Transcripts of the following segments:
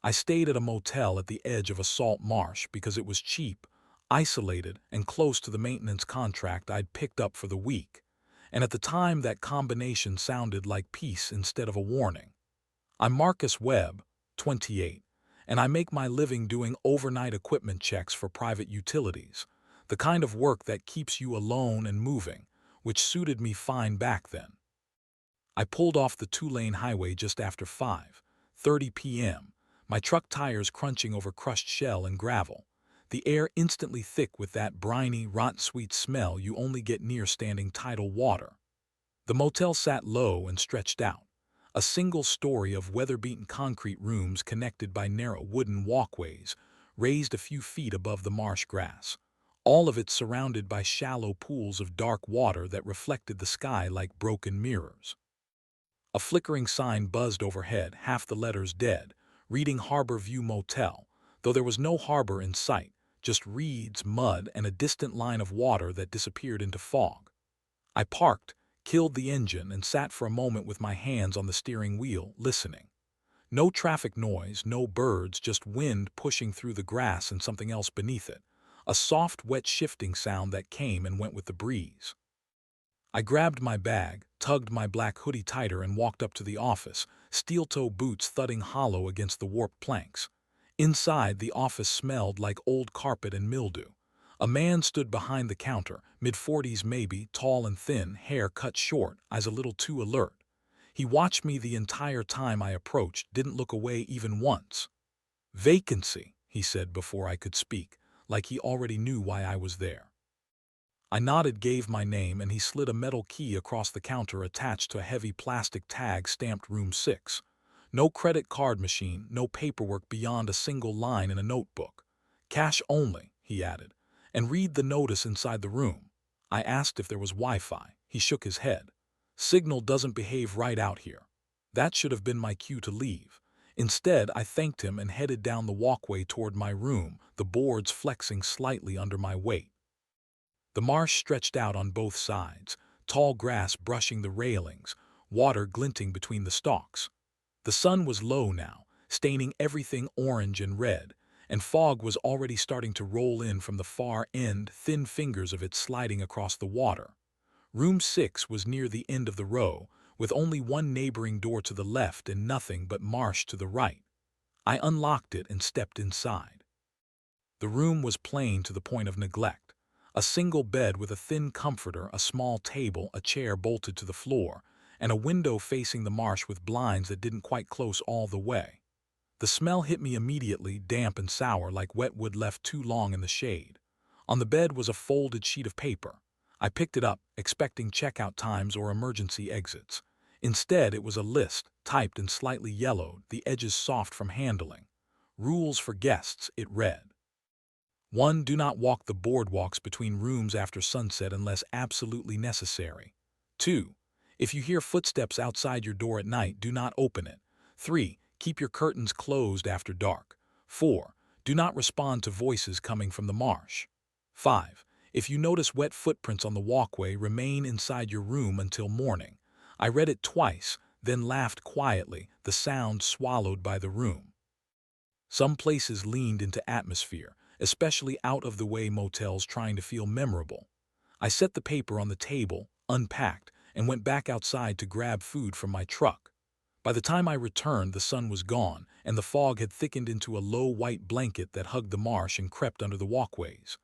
I stayed at a motel at the edge of a salt marsh because it was cheap, isolated, and close to the maintenance contract I'd picked up for the week. And at the time that combination sounded like peace instead of a warning. I'm Marcus Webb, 28, and I make my living doing overnight equipment checks for private utilities, the kind of work that keeps you alone and moving, which suited me fine back then. I pulled off the two-lane highway just after 5:30 p.m., my truck tires crunching over crushed shell and gravel, the air instantly thick with that briny, rotten-sweet smell you only get near standing tidal water. The motel sat low and stretched out, a single story of weather-beaten concrete rooms connected by narrow wooden walkways, raised a few feet above the marsh grass, all of it surrounded by shallow pools of dark water that reflected the sky like broken mirrors. A flickering sign buzzed overhead, half the letters dead, reading Harbor View Motel, though there was no harbor in sight, just reeds, mud, and a distant line of water that disappeared into fog. I parked, killed the engine, and sat for a moment with my hands on the steering wheel, listening. No traffic noise, no birds, just wind pushing through the grass and something else beneath it. A soft, wet shifting sound that came and went with the breeze. I grabbed my bag, tugged my black hoodie tighter, and walked up to the office, steel-toe boots thudding hollow against the warped planks. Inside, the office smelled like old carpet and mildew. A man stood behind the counter, mid-40s maybe, tall and thin, hair cut short, eyes a little too alert. He watched me the entire time I approached, didn't look away even once. "Vacancy," he said before I could speak, like he already knew why I was there. I nodded, gave my name, and he slid a metal key across the counter attached to a heavy plastic tag stamped Room 6. No credit card machine, no paperwork beyond a single line in a notebook. "Cash only," he added, "and read the notice inside the room." I asked if there was Wi-Fi. He shook his head. "Signal doesn't behave right out here." That should have been my cue to leave. Instead, I thanked him and headed down the walkway toward my room, the boards flexing slightly under my weight. The marsh stretched out on both sides, tall grass brushing the railings, water glinting between the stalks. The sun was low now, staining everything orange and red, and fog was already starting to roll in from the far end, thin fingers of it sliding across the water. Room 6 was near the end of the row, with only one neighboring door to the left and nothing but marsh to the right. I unlocked it and stepped inside. The room was plain to the point of neglect. A single bed with a thin comforter, a small table, a chair bolted to the floor, and a window facing the marsh with blinds that didn't quite close all the way. The smell hit me immediately, damp and sour like wet wood left too long in the shade. On the bed was a folded sheet of paper. I picked it up, expecting checkout times or emergency exits. Instead, it was a list, typed and slightly yellowed, the edges soft from handling. "Rules for guests," it read. 1. Do not walk the boardwalks between rooms after sunset unless absolutely necessary. 2. If you hear footsteps outside your door at night, do not open it. 3. Keep your curtains closed after dark. 4. Do not respond to voices coming from the marsh. 5. If you notice wet footprints on the walkway, remain inside your room until morning. I read it twice, then laughed quietly, the sound swallowed by the room. Some places leaned into atmosphere, especially out-of-the-way motels trying to feel memorable. I set the paper on the table, unpacked, and went back outside to grab food from my truck. By the time I returned, the sun was gone, and the fog had thickened into a low white blanket that hugged the marsh and crept under the walkways.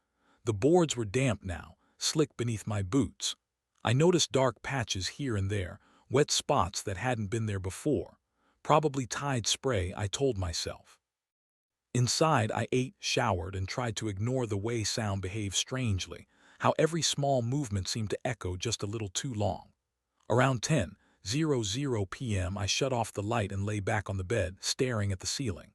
The boards were damp now, slick beneath my boots. I noticed dark patches here and there, wet spots that hadn't been there before. Probably Tide spray, I told myself. Inside, I ate, showered, and tried to ignore the way sound behaved strangely, how every small movement seemed to echo just a little too long. Around 10:00 p.m., I shut off the light and lay back on the bed, staring at the ceiling.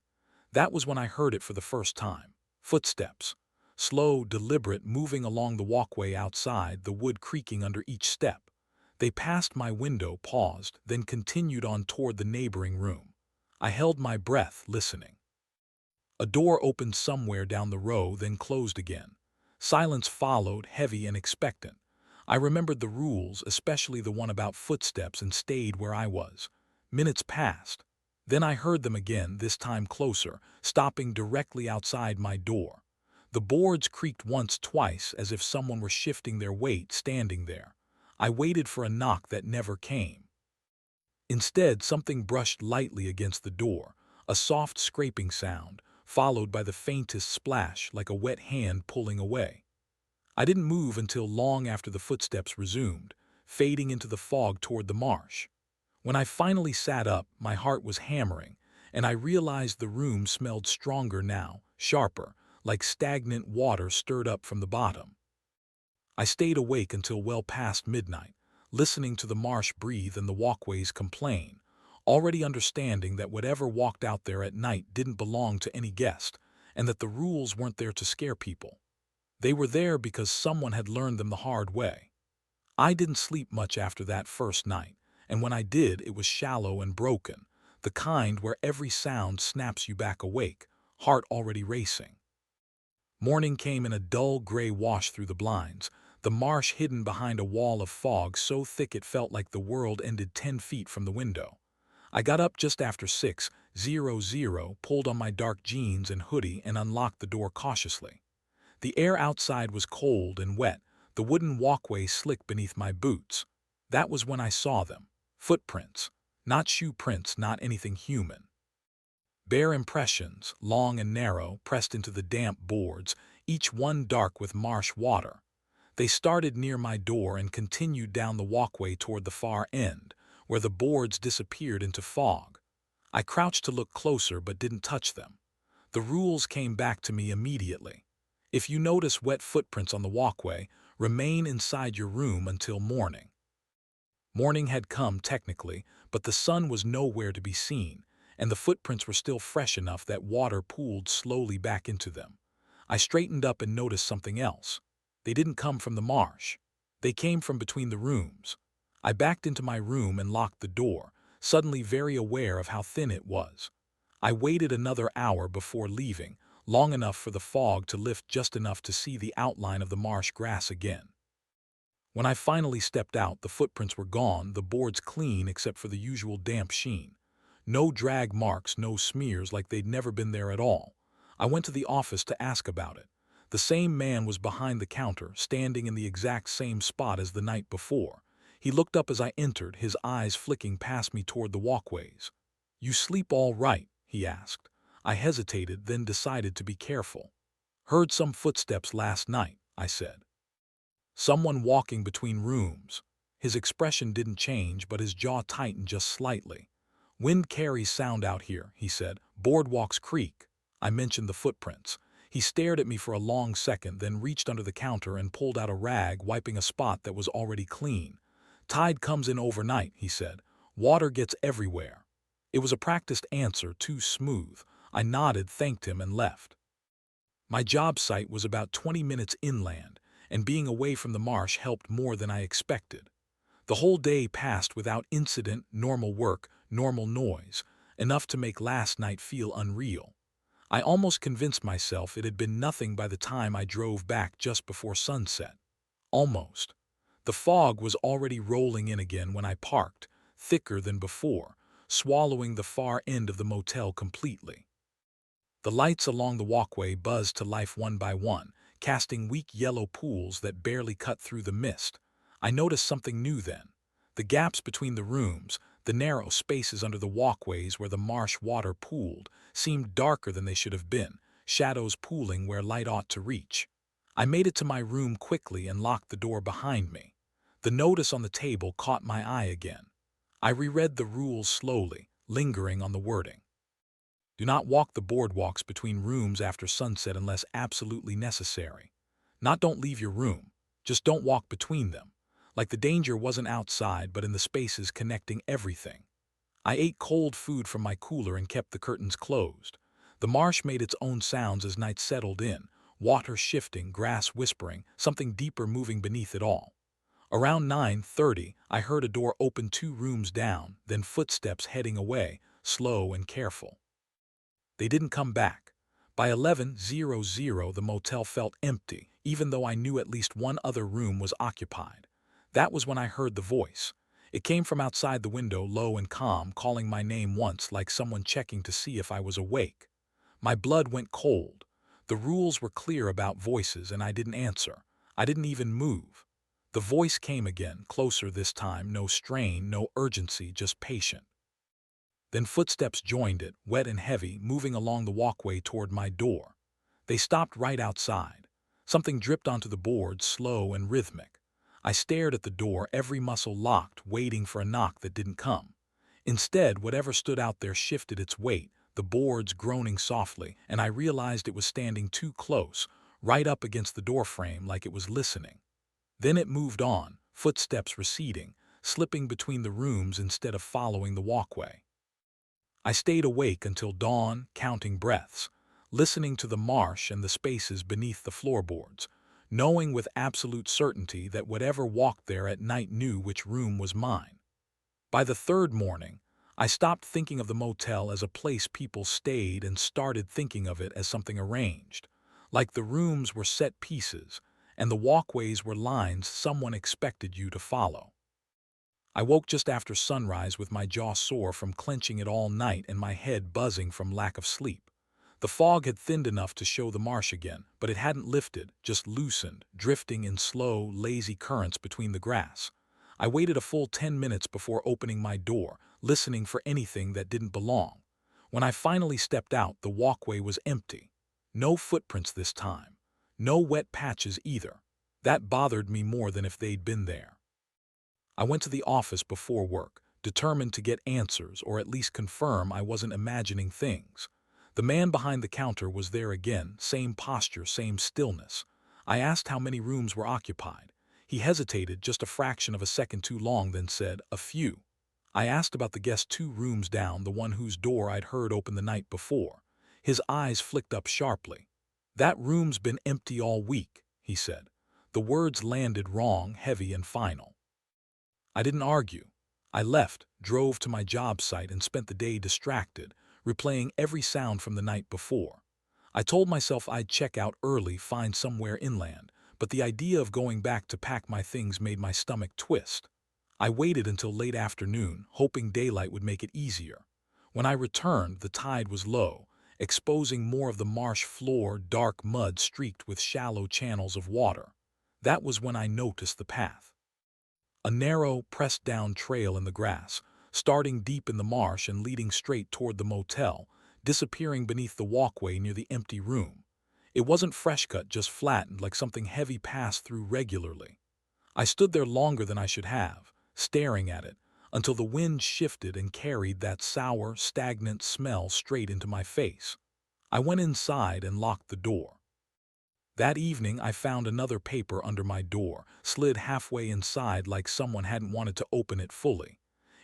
That was when I heard it for the first time. Footsteps. Slow, deliberate, moving along the walkway outside, the wood creaking under each step. They passed my window, paused, then continued on toward the neighboring room. I held my breath, listening. A door opened somewhere down the row, then closed again. Silence followed, heavy and expectant. I remembered the rules, especially the one about footsteps, and stayed where I was. Minutes passed. Then I heard them again, this time closer, stopping directly outside my door. The boards creaked once, twice, as if someone were shifting their weight standing there. I waited for a knock that never came. Instead, something brushed lightly against the door, a soft scraping sound, followed by the faintest splash like a wet hand pulling away. I didn't move until long after the footsteps resumed, fading into the fog toward the marsh. When I finally sat up, my heart was hammering, and I realized the room smelled stronger now, sharper, like stagnant water stirred up from the bottom. I stayed awake until well past midnight, listening to the marsh breathe and the walkways complain, already understanding that whatever walked out there at night didn't belong to any guest, and that the rules weren't there to scare people. They were there because someone had learned them the hard way. I didn't sleep much after that first night, and when I did, it was shallow and broken, the kind where every sound snaps you back awake, heart already racing. Morning came in a dull gray wash through the blinds, the marsh hidden behind a wall of fog so thick it felt like the world ended 10 feet from the window. I got up just after 6:00, pulled on my dark jeans and hoodie and unlocked the door cautiously. The air outside was cold and wet, the wooden walkway slick beneath my boots. That was when I saw them. Footprints. Not shoe prints, not anything human. Bare impressions, long and narrow, pressed into the damp boards, each one dark with marsh water. They started near my door and continued down the walkway toward the far end, where the boards disappeared into fog. I crouched to look closer but didn't touch them. The rules came back to me immediately. If you notice wet footprints on the walkway, remain inside your room until morning. Morning had come technically, but the sun was nowhere to be seen, and the footprints were still fresh enough that water pooled slowly back into them. I straightened up and noticed something else. They didn't come from the marsh. They came from between the rooms. I backed into my room and locked the door, suddenly very aware of how thin it was. I waited another hour before leaving, long enough for the fog to lift just enough to see the outline of the marsh grass again. When I finally stepped out, the footprints were gone, the boards clean except for the usual damp sheen. No drag marks, no smears like they'd never been there at all. I went to the office to ask about it. The same man was behind the counter, standing in the exact same spot as the night before. He looked up as I entered, his eyes flicking past me toward the walkways. "You sleep all right?" he asked. I hesitated, then decided to be careful. "Heard some footsteps last night," I said. "Someone walking between rooms." His expression didn't change, but his jaw tightened just slightly. "Wind carries sound out here," he said. "Boardwalks creak." I mentioned the footprints. He stared at me for a long second, then reached under the counter and pulled out a rag, wiping a spot that was already clean. "Tide comes in overnight," he said. "Water gets everywhere." It was a practiced answer, too smooth. I nodded, thanked him, and left. My job site was about 20 minutes inland, and being away from the marsh helped more than I expected. The whole day passed without incident, normal work, normal noise, enough to make last night feel unreal. I almost convinced myself it had been nothing by the time I drove back just before sunset. Almost. The fog was already rolling in again when I parked, thicker than before, swallowing the far end of the motel completely. The lights along the walkway buzzed to life one by one, casting weak yellow pools that barely cut through the mist. I noticed something new then. The gaps between the rooms, the narrow spaces under the walkways where the marsh water pooled, seemed darker than they should have been, shadows pooling where light ought to reach. I made it to my room quickly and locked the door behind me. The notice on the table caught my eye again. I reread the rules slowly, lingering on the wording. Do not walk the boardwalks between rooms after sunset unless absolutely necessary. Not don't leave your room, just don't walk between them. Like the danger wasn't outside but in the spaces connecting everything. I ate cold food from my cooler and kept the curtains closed. The marsh made its own sounds as night settled in, water shifting, grass whispering, something deeper moving beneath it all. Around 9:30, I heard a door open 2 rooms down, then footsteps heading away, slow and careful. They didn't come back. By 11:00, the motel felt empty, even though I knew at least one other room was occupied. That was when I heard the voice. It came from outside the window, low and calm, calling my name once like someone checking to see if I was awake. My blood went cold. The rules were clear about voices, and I didn't answer. I didn't even move. The voice came again, closer this time, no strain, no urgency, just patient. Then footsteps joined it, wet and heavy, moving along the walkway toward my door. They stopped right outside. Something dripped onto the board, slow and rhythmic. I stared at the door, every muscle locked, waiting for a knock that didn't come. Instead, whatever stood out there shifted its weight, the boards groaning softly, and I realized it was standing too close, right up against the doorframe like it was listening. Then it moved on, footsteps receding, slipping between the rooms instead of following the walkway. I stayed awake until dawn, counting breaths, listening to the marsh and the spaces beneath the floorboards, knowing with absolute certainty that whatever walked there at night knew which room was mine. By the third morning, I stopped thinking of the motel as a place people stayed and started thinking of it as something arranged, like the rooms were set pieces and the walkways were lines someone expected you to follow. I woke just after sunrise with my jaw sore from clenching it all night and my head buzzing from lack of sleep. The fog had thinned enough to show the marsh again, but it hadn't lifted, just loosened, drifting in slow, lazy currents between the grass. I waited a full 10 minutes before opening my door, listening for anything that didn't belong. When I finally stepped out, the walkway was empty. No footprints this time. No wet patches either. That bothered me more than if they'd been there. I went to the office before work, determined to get answers or at least confirm I wasn't imagining things. The man behind the counter was there again, same posture, same stillness. I asked how many rooms were occupied. He hesitated just a fraction of a second too long, then said, "A few." I asked about the guest 2 rooms down, the one whose door I'd heard open the night before. His eyes flicked up sharply. "That room's been empty all week," he said. The words landed wrong, heavy and final. I didn't argue. I left, drove to my job site, and spent the day distracted, replaying every sound from the night before. I told myself I'd check out early, find somewhere inland, but the idea of going back to pack my things made my stomach twist. I waited until late afternoon, hoping daylight would make it easier. When I returned, the tide was low, exposing more of the marsh floor, dark mud streaked with shallow channels of water. That was when I noticed the path. A narrow, pressed-down trail in the grass, starting deep in the marsh and leading straight toward the motel, disappearing beneath the walkway near the empty room. It wasn't fresh-cut, just flattened like something heavy passed through regularly. I stood there longer than I should have, staring at it, until the wind shifted and carried that sour, stagnant smell straight into my face. I went inside and locked the door. That evening, I found another paper under my door, slid halfway inside like someone hadn't wanted to open it fully.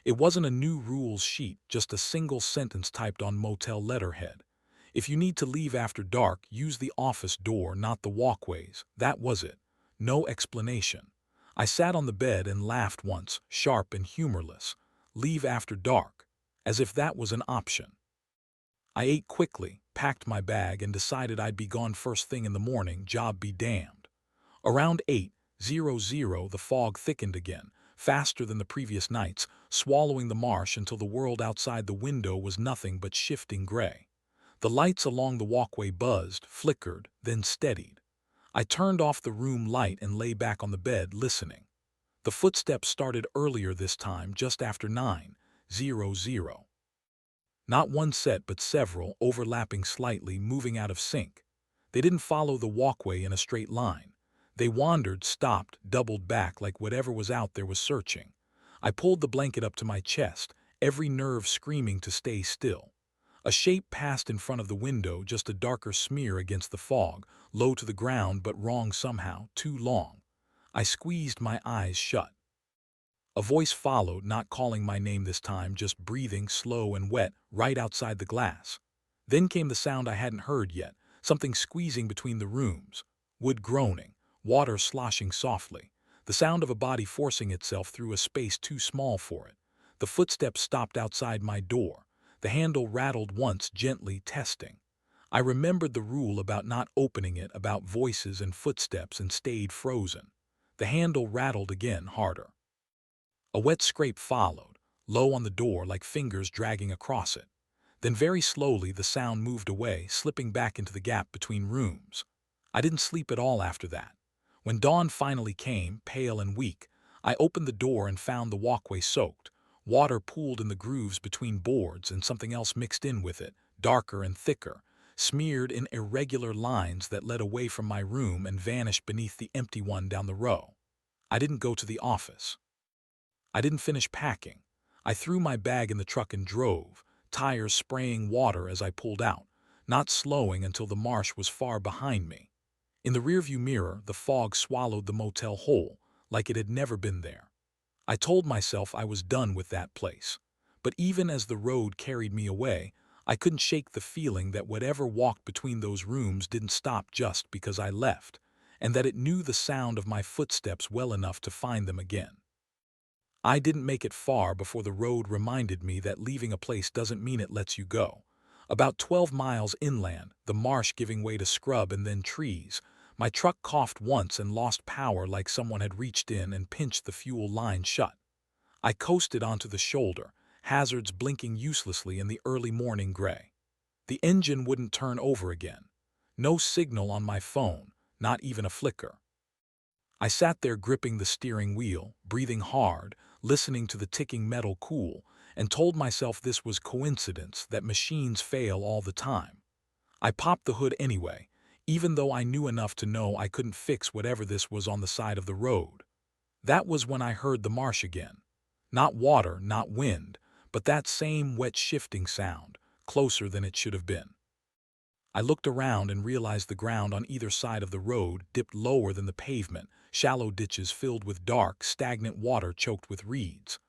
It wasn't a new rules sheet, just a single sentence typed on motel letterhead. "If you need to leave after dark, use the office door, not the walkways." That was it. No explanation. I sat on the bed and laughed once, sharp and humorless. Leave after dark. As if that was an option. I ate quickly, packed my bag, and decided I'd be gone first thing in the morning, job be damned. Around 8:00, the fog thickened again, faster than the previous nights, swallowing the marsh until the world outside the window was nothing but shifting gray. The lights along the walkway buzzed, flickered, then steadied. I turned off the room light and lay back on the bed, listening. The footsteps started earlier this time, just after 9:00. Not one set, but several, overlapping slightly, moving out of sync. They didn't follow the walkway in a straight line. They wandered, stopped, doubled back like whatever was out there was searching. I pulled the blanket up to my chest, every nerve screaming to stay still. A shape passed in front of the window, just a darker smear against the fog, low to the ground but wrong somehow, too long. I squeezed my eyes shut. A voice followed, not calling my name this time, just breathing, slow and wet, right outside the glass. Then came the sound I hadn't heard yet, something squeezing between the rooms, wood groaning, water sloshing softly, the sound of a body forcing itself through a space too small for it. The footsteps stopped outside my door. The handle rattled once, gently, testing. I remembered the rule about not opening it, about voices and footsteps, and stayed frozen. The handle rattled again, harder. A wet scrape followed, low on the door like fingers dragging across it. Then very slowly the sound moved away, slipping back into the gap between rooms. I didn't sleep at all after that. When dawn finally came, pale and weak, I opened the door and found the walkway soaked. Water pooled in the grooves between boards and something else mixed in with it, darker and thicker, smeared in irregular lines that led away from my room and vanished beneath the empty one down the row. I didn't go to the office. I didn't finish packing. I threw my bag in the truck and drove, tires spraying water as I pulled out, not slowing until the marsh was far behind me. In the rearview mirror, the fog swallowed the motel whole, like it had never been there. I told myself I was done with that place. But even as the road carried me away, I couldn't shake the feeling that whatever walked between those rooms didn't stop just because I left, and that it knew the sound of my footsteps well enough to find them again. I didn't make it far before the road reminded me that leaving a place doesn't mean it lets you go. About 12 miles inland, the marsh giving way to scrub and then trees, my truck coughed once and lost power like someone had reached in and pinched the fuel line shut. I coasted onto the shoulder, hazards blinking uselessly in the early morning gray. The engine wouldn't turn over again. No signal on my phone, not even a flicker. I sat there gripping the steering wheel, breathing hard, listening to the ticking metal cool, and told myself this was coincidence, that machines fail all the time. I popped the hood anyway, even though I knew enough to know I couldn't fix whatever this was on the side of the road. That was when I heard the marsh again. Not water, not wind, but that same wet shifting sound, closer than it should have been. I looked around and realized the ground on either side of the road dipped lower than the pavement, shallow ditches filled with dark, stagnant water choked with reeds.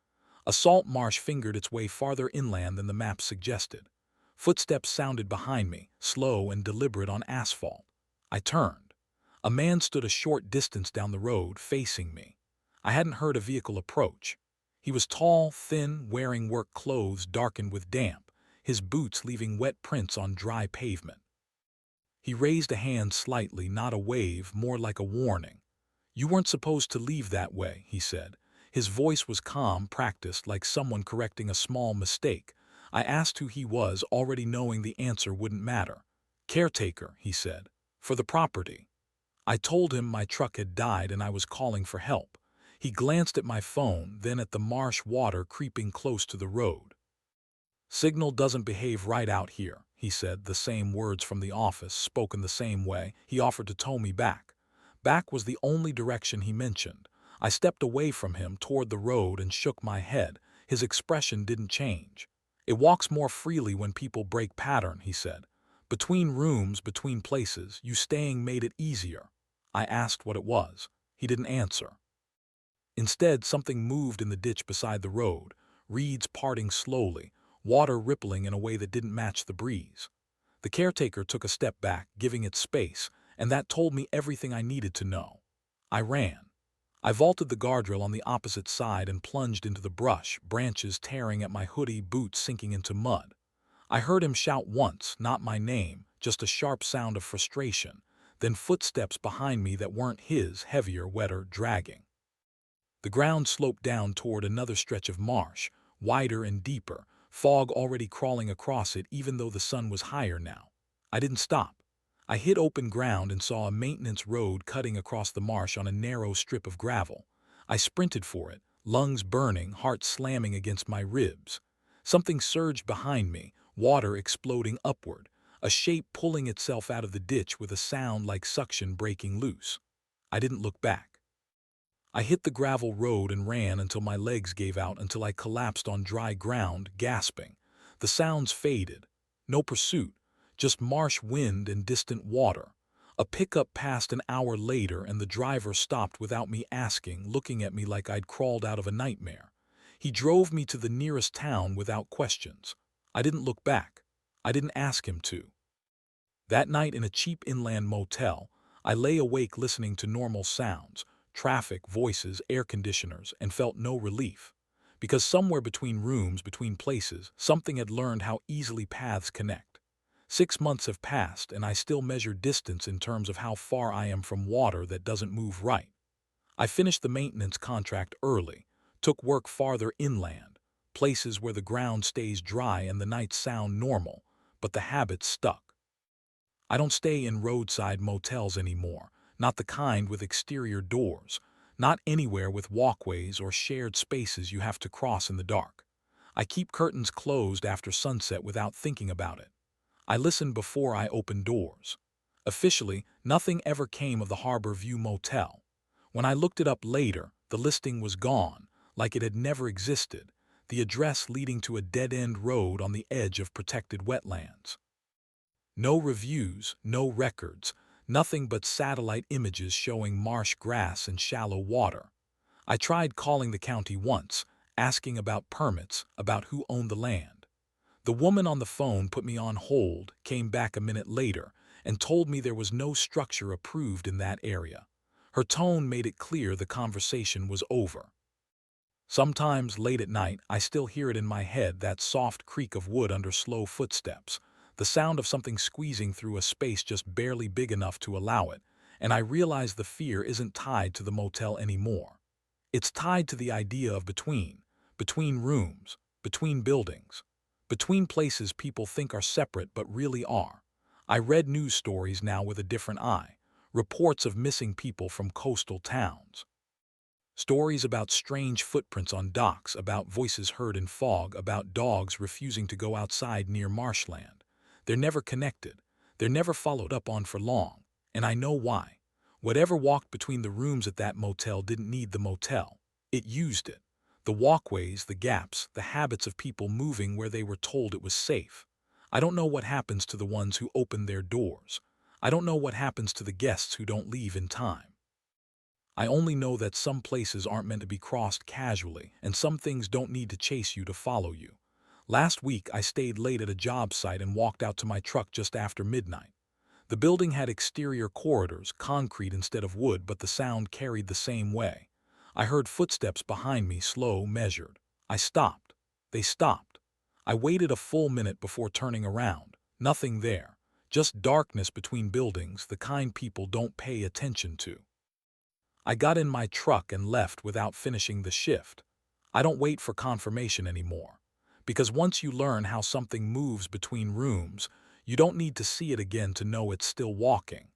A salt marsh fingered its way farther inland than the map suggested. Footsteps sounded behind me, slow and deliberate on asphalt. I turned. A man stood a short distance down the road, facing me. I hadn't heard a vehicle approach. He was tall, thin, wearing work clothes darkened with damp, his boots leaving wet prints on dry pavement. He raised a hand slightly, not a wave, more like a warning. "You weren't supposed to leave that way," he said. His voice was calm, practiced, like someone correcting a small mistake. I asked who he was, already knowing the answer wouldn't matter. "Caretaker," he said, "for the property." I told him my truck had died and I was calling for help. He glanced at my phone, then at the marsh water creeping close to the road. "Signal doesn't behave right out here," he said, the same words from the office, spoken the same way. He offered to tow me back. Back was the only direction he mentioned. I stepped away from him toward the road and shook my head. His expression didn't change. "It walks more freely when people break pattern," he said. "Between rooms, between places, you staying made it easier." I asked what it was. He didn't answer. Instead, something moved in the ditch beside the road, reeds parting slowly, water rippling in a way that didn't match the breeze. The caretaker took a step back, giving it space, and that told me everything I needed to know. I ran. I vaulted the guardrail on the opposite side and plunged into the brush, branches tearing at my hoodie, boots sinking into mud. I heard him shout once, not my name, just a sharp sound of frustration, then footsteps behind me that weren't his, heavier, wetter, dragging. The ground sloped down toward another stretch of marsh, wider and deeper, fog already crawling across it even though the sun was higher now. I didn't stop. I hit open ground and saw a maintenance road cutting across the marsh on a narrow strip of gravel. I sprinted for it, lungs burning, heart slamming against my ribs. Something surged behind me, water exploding upward, a shape pulling itself out of the ditch with a sound like suction breaking loose. I didn't look back. I hit the gravel road and ran until my legs gave out, until I collapsed on dry ground, gasping. The sounds faded. No pursuit, just marsh wind and distant water. A pickup passed an hour later and the driver stopped without me asking, looking at me like I'd crawled out of a nightmare. He drove me to the nearest town without questions. I didn't look back. I didn't ask him to. That night in a cheap inland motel, I lay awake listening to normal sounds, traffic, voices, air conditioners, and felt no relief. Because somewhere between rooms, between places, something had learned how easily paths connect. 6 months have passed, and I still measure distance in terms of how far I am from water that doesn't move right. I finished the maintenance contract early, Took work farther inland, places where the ground stays dry and the nights sound normal, but the habits stuck. I don't stay in roadside motels anymore, not the kind with exterior doors, not anywhere with walkways or shared spaces you have to cross in the dark. I keep curtains closed after sunset without thinking about it. I listen before I open doors. Officially, nothing ever came of the Harbor View Motel. When I looked it up later, the listing was gone, like it had never existed, the address leading to a dead-end road on the edge of protected wetlands. No reviews, no records, nothing but satellite images showing marsh grass and shallow water. I tried calling the county once, asking about permits, about who owned the land. The woman on the phone put me on hold, came back a minute later, and told me there was no structure approved in that area. Her tone made it clear the conversation was over. Sometimes, late at night, I still hear it in my head, that soft creak of wood under slow footsteps, the sound of something squeezing through a space just barely big enough to allow it, and I realize the fear isn't tied to the motel anymore. It's tied to the idea of between rooms, between buildings, between places people think are separate but really are. I read news stories now with a different eye, reports of missing people from coastal towns. Stories about strange footprints on docks, about voices heard in fog, about dogs refusing to go outside near marshland. They're never connected. They're never followed up on for long. And I know why. Whatever walked between the rooms at that motel didn't need the motel. It used it. The walkways, the gaps, the habits of people moving where they were told it was safe. I don't know what happens to the ones who open their doors. I don't know what happens to the guests who don't leave in time. I only know that some places aren't meant to be crossed casually, and some things don't need to chase you to follow you. Last week, I stayed late at a job site and walked out to my truck just after midnight. The building had exterior corridors, concrete instead of wood, but the sound carried the same way. I heard footsteps behind me, slow, measured. I stopped. They stopped. I waited a full minute before turning around. Nothing there. Just darkness between buildings, the kind people don't pay attention to. I got in my truck and left without finishing the shift. I don't wait for confirmation anymore. Because once you learn how something moves between rooms, you don't need to see it again to know it's still walking.